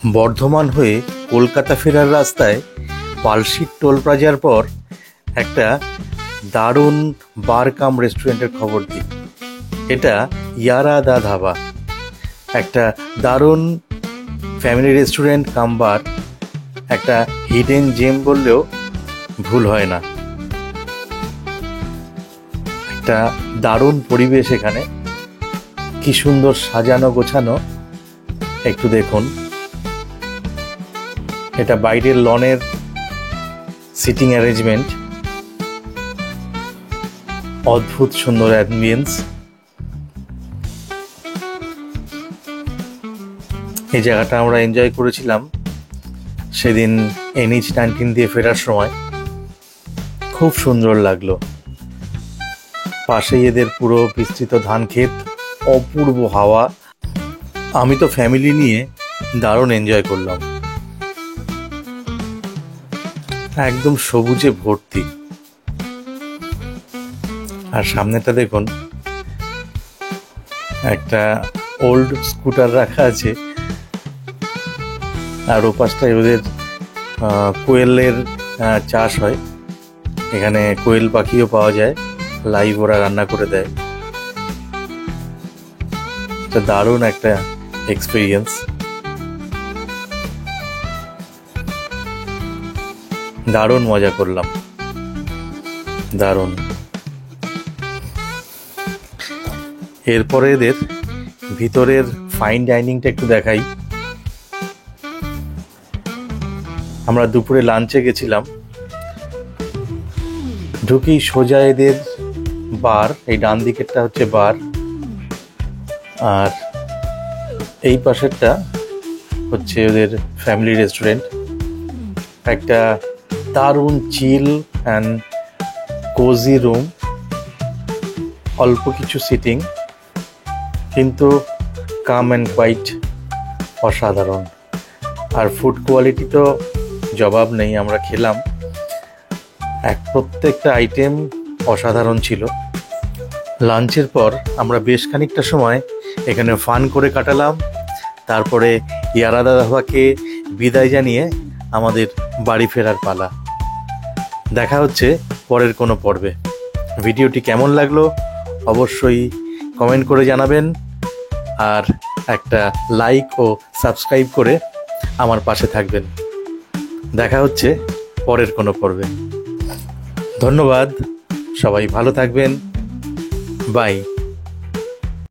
বর্ধমান হয়ে কলকাতা ফেরার রাস্তায় পালশির টোল প্লাজার পর একটা দারুণ বার কাম রেস্টুরেন্টের খবর দিই। এটা ইয়ারাদা ধাবা, একটা দারুণ ফ্যামিলি রেস্টুরেন্ট কাম বার, একটা হিডেন জেম বললেও ভুল হয় না। একটা দারুণ পরিবেশ এখানে, কি সুন্দর সাজানো গোছানো, একটু দেখুন। এটা বাইরের লনের সিটিং অ্যারেঞ্জমেন্ট, অদ্ভুত সুন্দর অ্যাম্বিয়েন্স। এই জায়গাটা আমরা এনজয় করেছিলাম সেদিন NH-19 দিয়ে ফেরার সময়, খুব সুন্দর লাগলো। পাশেই এদের পুরো বিস্তৃত ধান ক্ষেত, অপূর্ব হাওয়া। আমি তো ফ্যামিলি নিয়ে দারুণ এনজয় করলাম, একদম সবুজে ভর্তি। আর সামনেটা দেখুন, একটা ওল্ড স্কুটার রাখা আছে, আর ওপাশটায় ওদের কোয়েলের চাষ হয়। এখানে কোয়েল পাখিও পাওয়া যায়, লাইভ ওরা রান্না করে দেয়। এটা দারুণ একটা এক্সপিরিয়েন্স, দারুণ মজা করলাম, দারুণ। এরপরে এদের ভিতরের ফাইন ডাইনিংটা একটু দেখাই। আমরা দুপুরে লাঞ্চে গেছিলাম, ঢুকি সোজা এদের বার, এই ডান দিকেরটা হচ্ছে বার, আর এই পাশেরটা হচ্ছে ওদের ফ্যামিলি রেস্টুরেন্ট। একটা দারুণ চিল অ্যান্ড কোজি রুম, অল্প কিছু সিটিং, কিন্তু কাম অ্যান্ড কোয়াইট অসাধারণ। আর ফুড কোয়ালিটি তো জবাব নেই, আমরা খেলাম, প্রত্যেকটা আইটেম অসাধারণ ছিল। লাঞ্চের পর আমরা বেশ খানিকটা সময় এখানে ফান করে কাটালাম। তারপরে ইয়ারাদা ধাবাকে বিদায় জানিয়ে আমাদের বাড়ি ফেরার পালা। দেখা হচ্ছে পরের কোনো পর্বে। ভিডিওটি কেমন লাগলো অবশ্যই কমেন্ট করে জানাবেন, আর একটা লাইক ও সাবস্ক্রাইব করে আমার পাশে থাকবেন। দেখা হচ্ছে পরের কোনো পর্বে। ধন্যবাদ, সবাই ভালো থাকবেন, বাই।